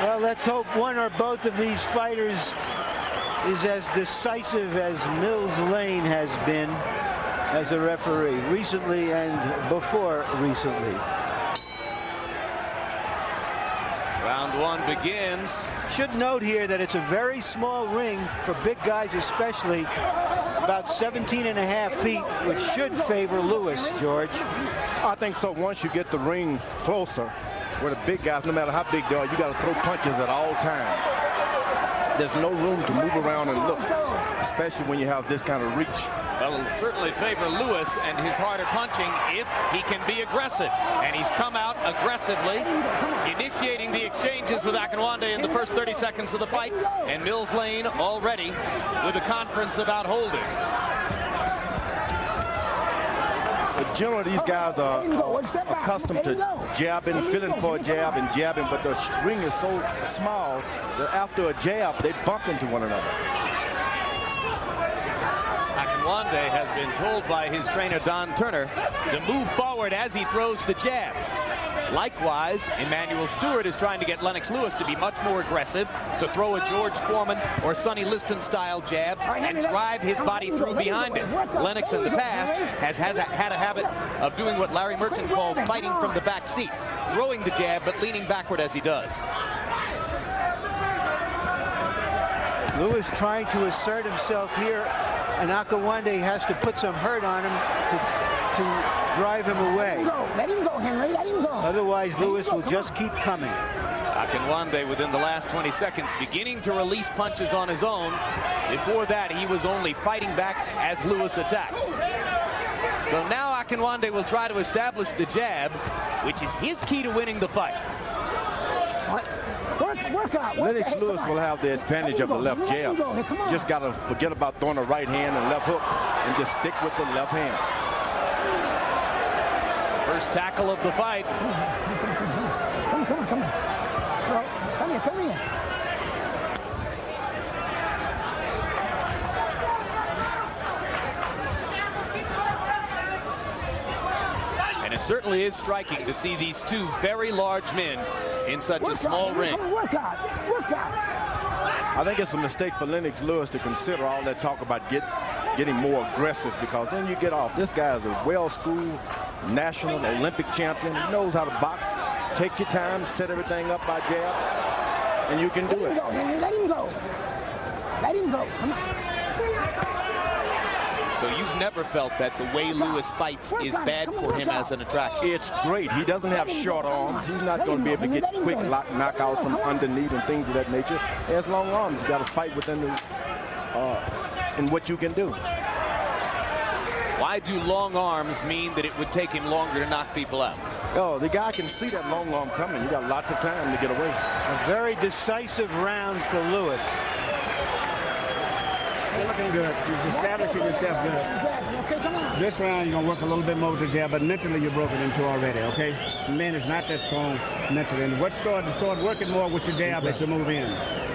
Well, let's hope one or both of these fighters is as decisive as Mills Lane has been as a referee recently and before recently. Round one begins. Should note here that it's a very small ring for big guys especially, about 17.5 feet, which should favor Lewis, George. I think so. Once you get the ring closer, where the big guys, no matter how big they are, you got to throw punches at all times. There's no room to move around and look, especially when you have this kind of reach. Well, it'll certainly favor Lewis and his harder punching if he can be aggressive. And he's come out aggressively, initiating the exchanges with Akinwande in the first 30 seconds of the fight. And Mills Lane already with a conference about holding. But generally, these guys are accustomed to jabbing, feeling for a jab and jabbing, but the ring is so small that after a jab, they bump into one another. Akinwande has been told by his trainer, Don Turner, to move forward as he throws the jab. Likewise, Emmanuel Stewart is trying to get Lennox Lewis to be much more aggressive, to throw a George Foreman or Sonny Liston-style jab and drive his body through behind him. Lennox in the past has had a habit of doing what Larry Merchant calls fighting from the back seat, throwing the jab but leaning backward as he does. Lewis trying to assert himself here, and Akinwande has to put some hurt on him to drive him away. Let him go, Henry. Let him go. Otherwise, Lewis will just keep coming. Akinwande, within the last 20 seconds, beginning to release punches on his own. Before that, he was only fighting back as Lewis attacked. So now Akinwande will try to establish the jab, which is his key to winning the fight. Work out. Lennox Lewis will have the advantage of the left jab. Just got to forget about throwing the right hand and left hook and just stick with the left hand. First tackle of the fight. Come on. Come here. And it certainly is striking to see these two very large men in such a small ring. Work out. I think it's a mistake for Lennox Lewis to consider all that talk about getting more aggressive, because then you get off. This guy is a well-schooled national Olympic champion. He knows how to box. Take your time, set everything up by jab, and you can do it. Let him go, Henry. Let him go. Let him go. Come on. So you've never felt that the way Lewis fights is bad for him as an attraction? It's great. He doesn't have short arms. He's not going to be able to get quick knockouts from underneath and things of that nature. He has long arms. You got to fight within the in what you can do. Why do long arms mean that it would take him longer to knock people out? Oh, the guy can see that long arm coming. You got lots of time to get away. A very decisive round for Lewis. You're looking good. You're establishing yourself good. This round, you're going to work a little bit more with the jab, but mentally you're broken into already, okay? The man is not that strong mentally. And what start working more with your jab as you move in.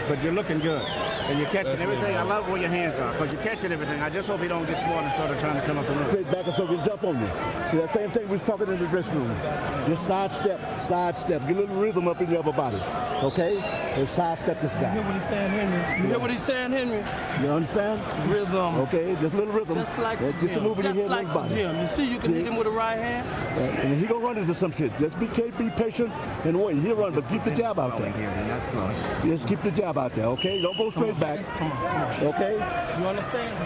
But you're looking good. And you're catching everything. I love where your hands are, because you're catching everything. I just hope you don't get smart and start trying to come up the road. Straight back and so we jump on you. See, that same thing we was talking in the dressing room. Just sidestep. Get a little rhythm up in your upper body. Okay? And sidestep this guy. You hear what he's saying, Henry? You hear what he's saying, Henry? You understand? Rhythm. Okay, just a little rhythm. Just like the just a move in your head and body. Jim. You see, you can hit him with a right hand. And he gonna run into some shit. Just be patient and wait. He'll run, but keep the jab out there. Just keep the jab out there, okay? Don't go straight back. Come on. Okay? You understand?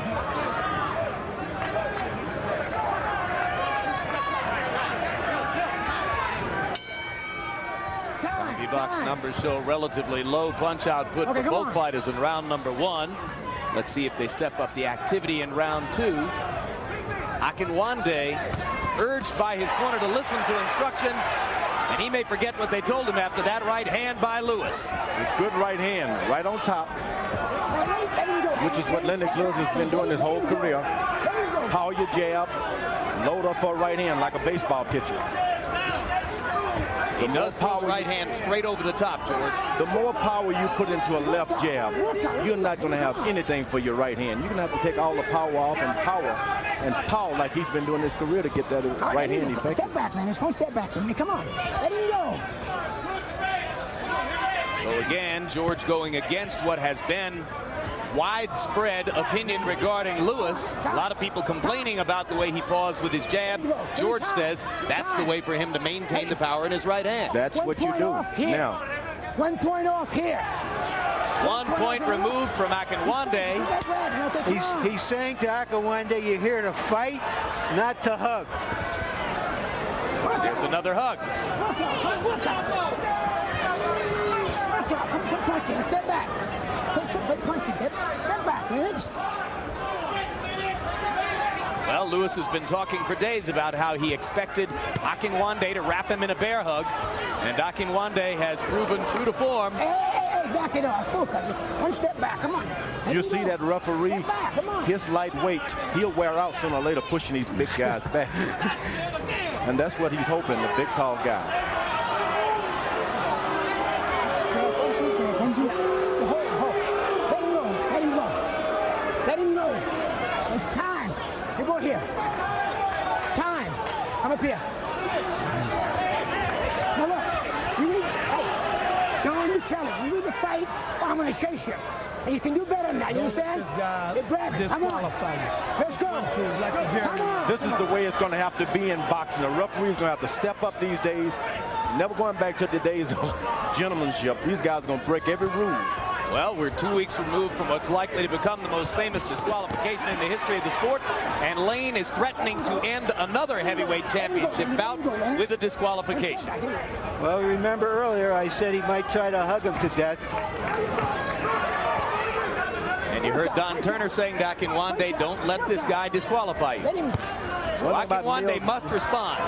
Box numbers show relatively low punch output for both fighters in round number one. Let's see if they step up the activity in round two. Akinwande urged by his corner to listen to instruction, and he may forget what they told him after that right hand by Lewis. A good right hand, right on top, which is what Lennox Lewis has been doing his whole career. Power your jab, load up for a right hand like a baseball pitcher. He does power right hand straight over the top, George. The more power you put into a left jab, you're not going to have anything for your right hand. You're going to have to take all the power off and power like he's been doing his career to get that right hand effective. Step back, Lennox. One step back, Henry. Come on. Let him go. So again, George going against what has been widespread opinion regarding Lewis. A lot of people complaining about the way he paused with his jab. George says that's the way for him to maintain the power in his right hand. That's what you do. Now, 1 point off here. 1 point removed from Akinwande. He's saying to Akinwande, you're here to fight, not to hug. There's another hug. Work out, come punching, step back. Good punching, step back, Lennox. Well, Lewis has been talking for days about how he expected Akinwande to wrap him in a bear hug, and Akinwande has proven true to form. Hey, back it off, both of you. 1 step back, come on. you see that referee, Step back, come on. his lightweight, he'll wear out sooner or later pushing these big guys back. And that's what he's hoping, the big, tall guy. Let him go. It's time. You go here. Time. Come up here. Now look, you need, hey, don't you tell him. You need to fight or I'm going to chase you. And you can do better than that, you understand? You grab it. Come on. Let's go. Come on. This is the way it's going to have to be in boxing. The referee's going to have to step up these days. Never going back to the days of gentlemanship. These guys are going to break every rule. Well, we're 2 weeks removed from what's likely to become the most famous disqualification in the history of the sport, and Lane is threatening to end another heavyweight championship bout with a disqualification. Well, remember earlier I said he might try to hug him to death. And you heard Don Turner saying to Akinwande, don't let this guy disqualify you. So Akinwande must respond.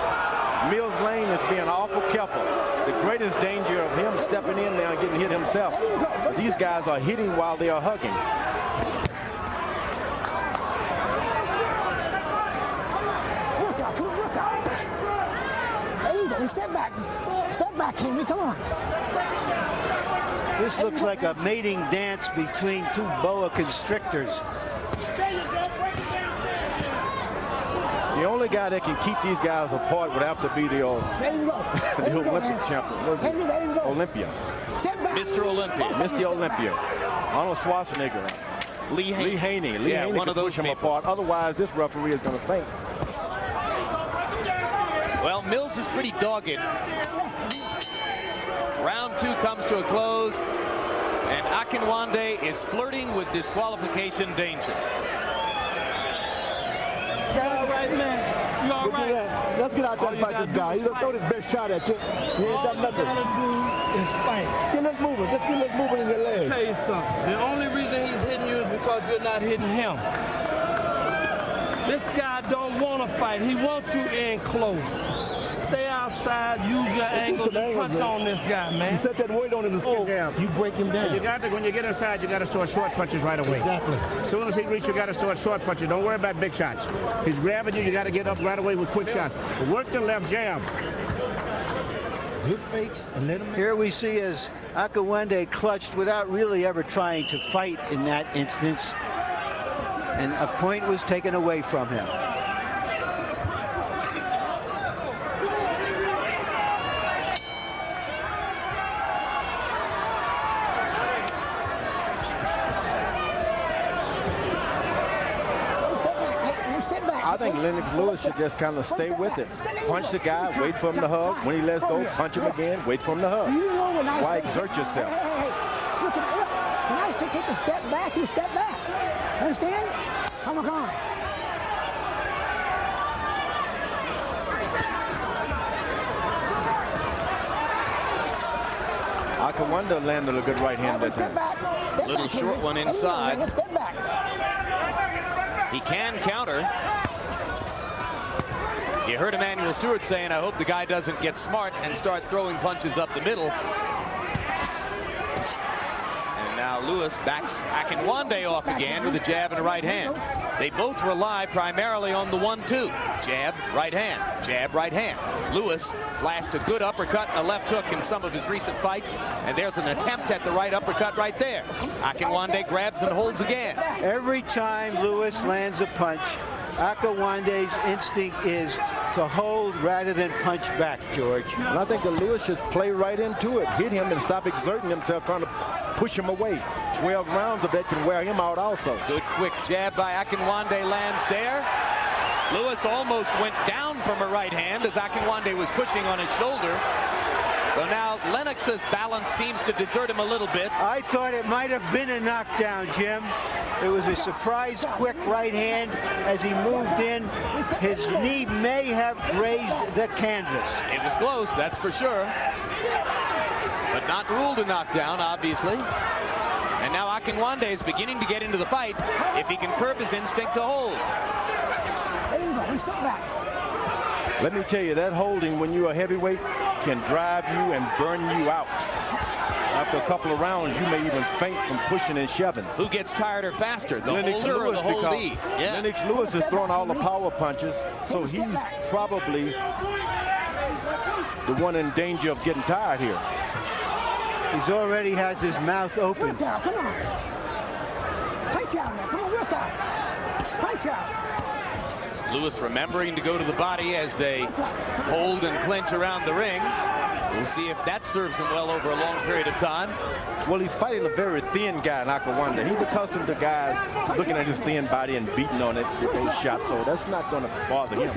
Mills Lane is being awful careful. The greatest danger of him stepping in there and getting hit himself. But these guys are hitting while they are hugging. Work out, come on, work out. There you go, step back. Step back, Henry, come on. This looks like a mating dance between two boa constrictors. The only guy that can keep these guys apart would have to be the Olympic champion. Olympia. Mr. Olympia. Mr. Olympia. Arnold Schwarzenegger. Lee Haney. Lee Haney one of those push him people. apart. Otherwise, this referee is going to faint. Well, Mills is pretty dogged. Round 2 comes to a close, and Akinwande is flirting with disqualification danger. You all right, man? You all right? Let's get out there and fight this guy. He's going to throw his best shot at you. He ain't done nothing. All you gotta do is fight. Get this moving. Just get this moving in your Let me legs. tell you something. The only reason he's hitting you is because you're not hitting him. This guy don't want to fight. He wants you in close. Stay outside, use your angles, and punch on this guy, man. You set that weight on him. You break him down. You got to, when you get inside, you got to start short punches right away. Exactly. As soon as he reaches, you got to start short punches. Don't worry about big shots. He's grabbing you, you got to get up right away with quick shots. Work the left jab. Good fakes and let him. Here we see as Akinwande clutched without really ever trying to fight in that instance. And a point was taken away from him. I think Lennox Lewis should just kind of stay with it. Punch the guy, wait for him to hug. When he lets go, punch him again, wait for him to hug. Why exert yourself? Hey. Look, when I take a step back, you step back. Understand? Come on. Akinwande landed a good right hand that time. Little short one inside. Step back. He can counter. You heard Emanuel Stewart saying, I hope the guy doesn't get smart and start throwing punches up the middle. And now Lewis backs Akinwande off again with a jab and a right hand. They both rely primarily on the 1-2. Jab, right hand. Jab, right hand. Lewis flashed a good uppercut and a left hook in some of his recent fights. And there's an attempt at the right uppercut right there. Akinwande grabs and holds again. Every time Lewis lands a punch, Akinwande's instinct is to hold rather than punch back, George. And I think that Lewis should play right into it, hit him and stop exerting himself, trying to push him away. 12 rounds of that can wear him out also. Good quick jab by Akinwande lands there. Lewis almost went down from a right hand as Akinwande was pushing on his shoulder. So now Lennox's balance seems to desert him a little bit. I thought it might have been a knockdown, Jim. It was a surprise quick right hand as he moved in. His knee may have grazed the canvas. It was close, that's for sure. But not ruled a knockdown, obviously. And now Akinwande is beginning to get into the fight if he can curb his instinct to hold. Let me tell you, that holding when you're a heavyweight can drive you and burn you out. After a couple of rounds, you may even faint from pushing and shoving. Who gets tired or faster, the Lennox holder or the Lewis, holdee? Yeah. Lennox Lewis is throwing all the power punches, so he's probably the one in danger of getting tired here. He's already has his mouth open. Come on. Punch out now. Come on, work out. Punch out. Lewis remembering to go to the body as they hold and clinch around the ring. We'll see if that serves him well over a long period of time. Well, he's fighting a very thin guy in Akinwande. He's accustomed to guys looking at his thin body and beating on it with those shots, so that's not going to bother him.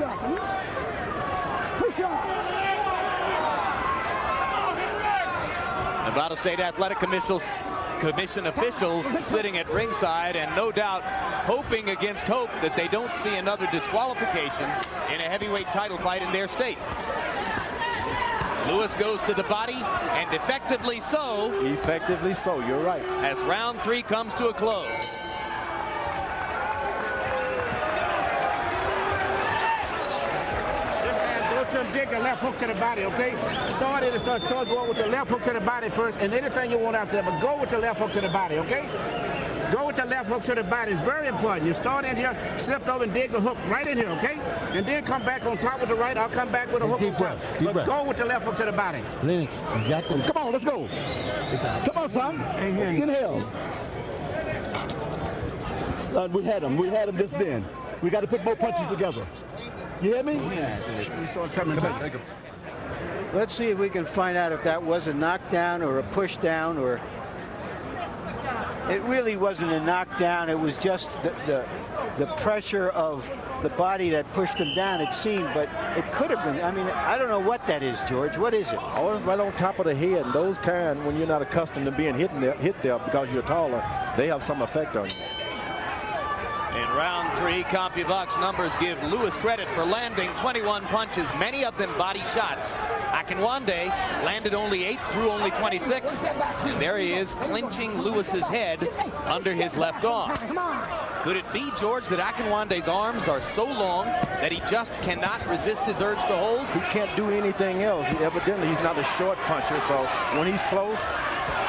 Push off. Nevada State Athletic Commission officials sitting at ringside and no doubt hoping against hope that they don't see another disqualification in a heavyweight title fight in their state. Lewis goes to the body, and effectively so. Effectively so, you're right. As round 3 comes to a close. Dig a left hook to the body, okay? Start going with the left hook to the body first, and anything you want after that, but go with the left hook to the body, okay? Go with the left hook to the body. It's very important. You start in here, slip over and dig the hook right in here, okay? And then come back on top with the right. I'll come back with a hook on top. But go with the left hook to the body. Lennox, you got them. Come on, let's go. Come on, son. Inhale. We had him. We had him just then. We got to put more punches together. You hear me? Yeah. He starts coming back. Let's see if we can find out if that was a knockdown or a push down, or it really wasn't a knockdown. It was just the pressure of the body that pushed him down, it seemed, but it could have been. I mean, I don't know what that is, George. What is it? Oh, it's right on top of the head, and those kind, when you're not accustomed to being hit there because you're taller, they have some effect on you. In round 3, CompuBox numbers give Lewis credit for landing 21 punches, many of them body shots. Akinwande landed only 8 through only 26. And there he is, clinching Lewis's head under his left arm. Could it be, George, that Akinwande's arms are so long that he just cannot resist his urge to hold? He can't do anything else. Evidently, he's not a short puncher, so when he's close,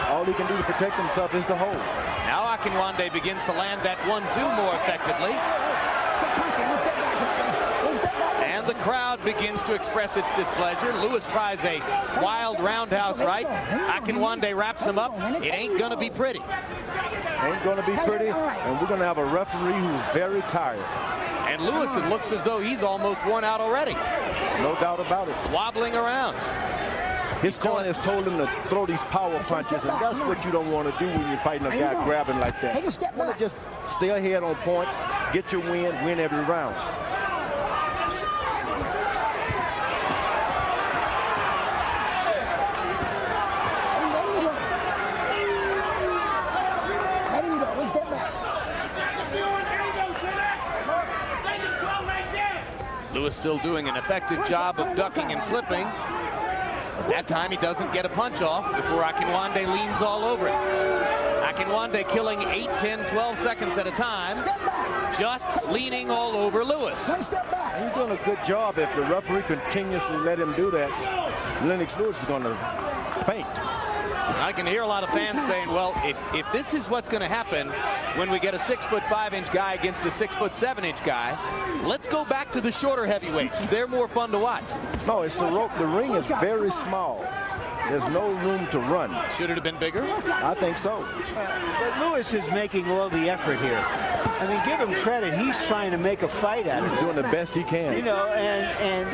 all he can do to protect himself is to hold. Now Akinwande begins to land that 1-2 more effectively. And the crowd begins to express its displeasure. Lewis tries a wild roundhouse right. Akinwande wraps him up. It ain't going to be pretty. Ain't going to be pretty, and we're going to have a referee who's very tired. And Lewis looks as though he's almost worn out already. No doubt about it. Wobbling around. His corner has told him to throw these power punches, and that's what you don't want to do when you're fighting a guy grabbing like that. You want to just stay ahead on points, get your win every round. Lewis still doing an effective job of ducking and slipping. But that time he doesn't get a punch off before Akinwande leans all over it. Akinwande killing 8, 10, 12 seconds at a time, just leaning all over Lewis. He's doing a good job. If the referee continuously let him do that, Lennox Lewis is going to faint. I can hear a lot of fans saying, well, if this is what's going to happen when we get a 6'5" guy against a 6'7" guy, let's go back to the shorter heavyweights. They're more fun to watch. No, it's the ring is very small. There's no room to run. Should it have been bigger? I think so. But Lewis is making all the effort here. I mean, give him credit. He's trying to make a fight out of He's it. doing the best he can. You know, and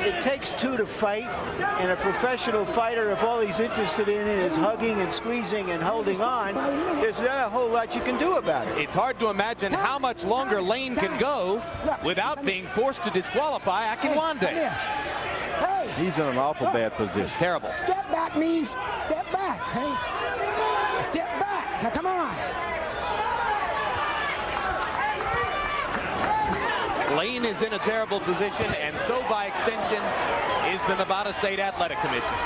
it takes two to fight. And a professional fighter, if all he's interested in is hugging and squeezing and holding on, there's not a whole lot you can do about it. It's hard to imagine how much longer Lane can go without being forced to disqualify Akinwande. He's in an awful bad position. Terrible. Step back means step back. Hey? Step back. Now, come on. Lane is in a terrible position, and so by extension is the Nevada State Athletic Commission.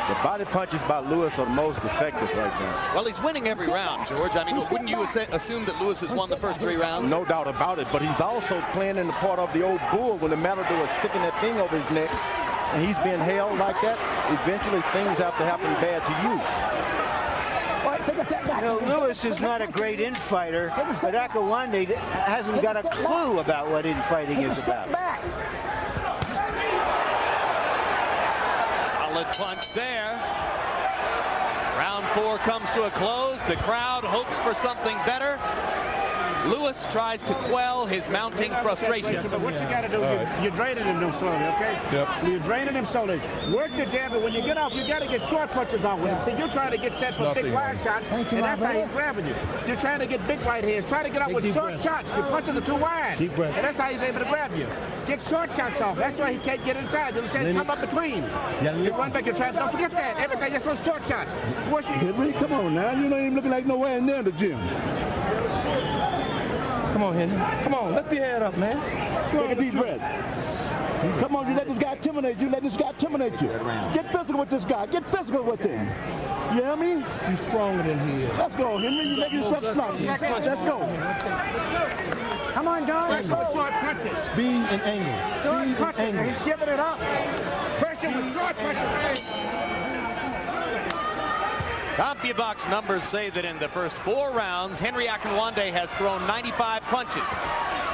The body punches by Lewis are the most effective right now. Well, he's winning every round, George. I mean, wouldn't you assume that Lewis has won the first 3 rounds? No doubt about it, but he's also playing in the part of the old bull when the matador is sticking that thing over his neck, and he's being held like that. Eventually, things have to happen bad to you. You know, Lewis is not a great infighter, but Akinwande hasn't got a clue about what infighting is about. Solid punch there. Round 4 comes to a close. The crowd hopes for something better. Lewis tries to quell his mounting frustration. But what you got to do, you're draining him slowly, okay? Yep. You're draining him slowly. Work the jab, and when you get off, you got to get short punches off with him. See, you're trying to get set for big wide shots, and that's how he's grabbing you. You're trying to get big right hands. Try to get off with short shots. Your punches are too wide. Deep breath. And that's how he's able to grab you. Get short shots off. That's why he can't get inside. You understand? Come up between. You run back, you're trying. Don't forget that. Everything is those short shots. Henry, come on now. You ain't even looking like nowhere near the gym. Come on, Henry. Come on, lift your head up, man. Take a deep breath. Come on, you let this guy intimidate you. Let this guy intimidate you. Get physical with this guy. Get physical with him. You hear me? You're stronger than he is. Let's go, Henry. You make yourself strong. Let's go. Come on, Don. Let's go. Short punches. Speed and angles. Short punches. He's giving it up. Pressure with short punches. CompuBox numbers say that in the first 4 rounds, Henry Akinwande has thrown 95 punches.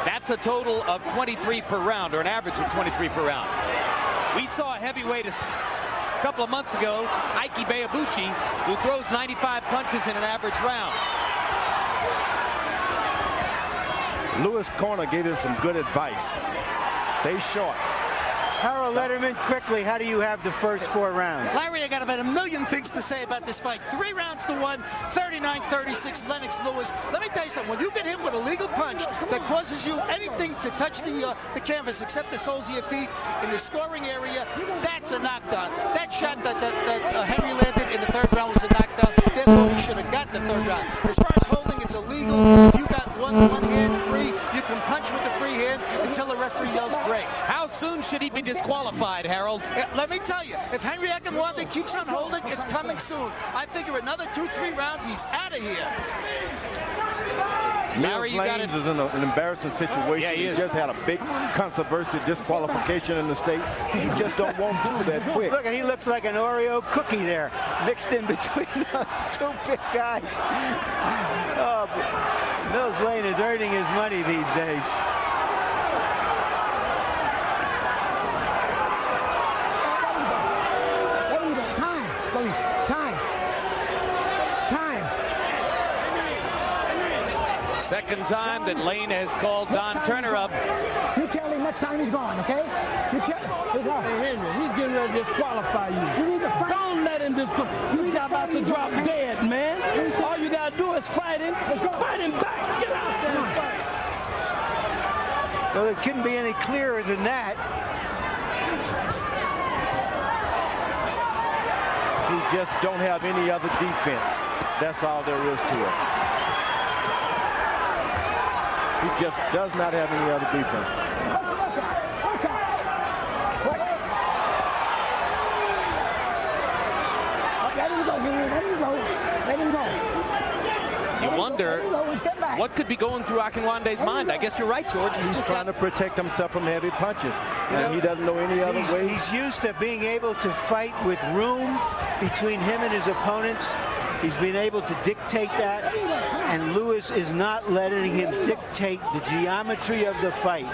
That's a total of 23 per round, or an average of 23 per round. We saw a heavyweight a couple of months ago, Ike Beabuchi, who throws 95 punches in an average round. Lewis' corner gave him some good advice. Stay short. Harold Letterman, quickly, how do you have the first 4 rounds? Larry, I got about a million things to say about this fight. 3 rounds to 1, 39-36, Lennox Lewis. Let me tell you something. When you get hit with a legal punch that causes you anything to touch the canvas except the soles of your feet in the scoring area, that's a knockdown. That shot that Henry landed in the 3rd round was a knockdown. Therefore, he should have got the 3rd round. As far as holding, it's illegal. If you got one hand free, you can punch with the free hand until the referee yells break. How soon should he be disqualified, Harold? Let me tell you, if Henry Akinwande keeps on holding, it's coming soon. I figure another 2-3 rounds, he's out of here. Mills Lanes is in an embarrassing situation. Yeah, he is. Just had a big controversy disqualification in the state. He just don't want to that quick. Look, he looks like an Oreo cookie there, mixed in between those 2 big guys. Oh, Mills Lane is earning his money these days. Second time that Lane has called Don Turner up. You tell him next time he's gone, okay? You tell him. Hey, Henry, he's getting ready to disqualify you. You need to fight. Don't let him disqualify. He's about to drop dead, man. All you got to do is fight him. Let's go. Fight him back. Get out there and fight. Well, it couldn't be any clearer than that. He just don't have any other defense. That's all there is to it. He just does not have any other defense. Let him go, Henry. Let him go. Let him go. You wonder what could be going through Akinwande's mind. I guess you're right, George. He's trying to protect himself from heavy punches, and he doesn't know any other way. He's used to being able to fight with room between him and his opponents. He's been able to dictate that, and Lewis is not letting him dictate the geometry of the fight.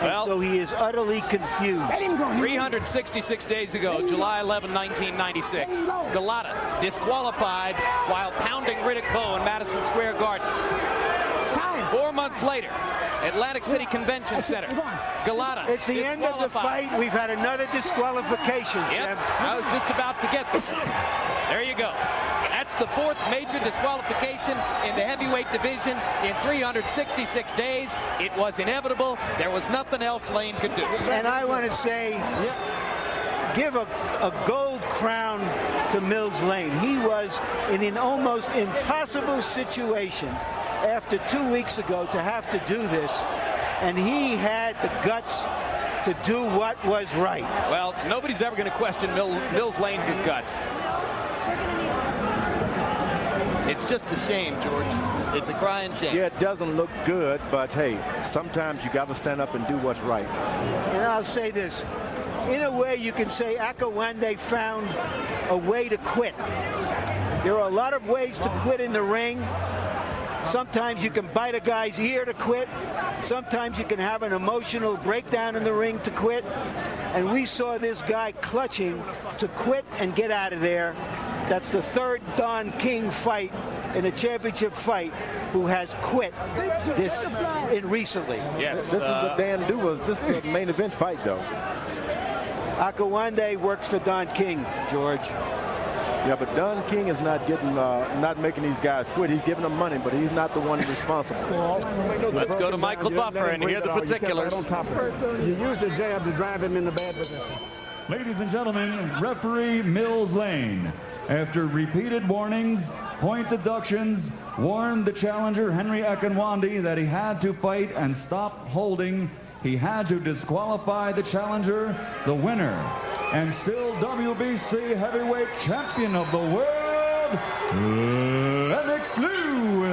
Well, so he is utterly confused. 366 days ago, July 11, 1996, Galata disqualified while pounding Riddick Bowe in Madison Square Garden. 4 months later, Atlantic City Convention Center, Galata. It's the end of the fight. We've had another disqualification. Yep, I was just about to get there. There you go. That's the 4th major disqualification in the heavyweight division in 366 days. It was inevitable. There was nothing else Lane could do. And I want to say, give a gold crown to Mills Lane. He was in an almost impossible situation after 2 weeks ago to have to do this, and he had the guts to do what was right. Well, nobody's ever going to question Mills Lane's guts. It's just a shame, George. It's a crying shame. Yeah, it doesn't look good, but hey, sometimes you got to stand up and do what's right. And I'll say this. In a way, you can say Akinwande found a way to quit. There are a lot of ways to quit in the ring. Sometimes you can bite a guy's ear to quit. Sometimes you can have an emotional breakdown in the ring to quit. And we saw this guy clutching to quit and get out of there. That's the 3rd Don King fight in a championship fight who has quit this recently. Yes. This is what Dan do. This is a main event fight, though. Akinwande works for Don King, George. Yeah, but Don King is not getting, not making these guys quit. He's giving them money, but he's not the one responsible. Let's go to Michael Buffer and hear the particulars. You use the jab to drive him in the bad position. Ladies and gentlemen, referee Mills Lane, after repeated warnings, point deductions, warned the challenger Henry Akinwande that he had to fight and stop holding. He had to disqualify the challenger, the winner, and still WBC heavyweight champion of the world, Lennox Lewis.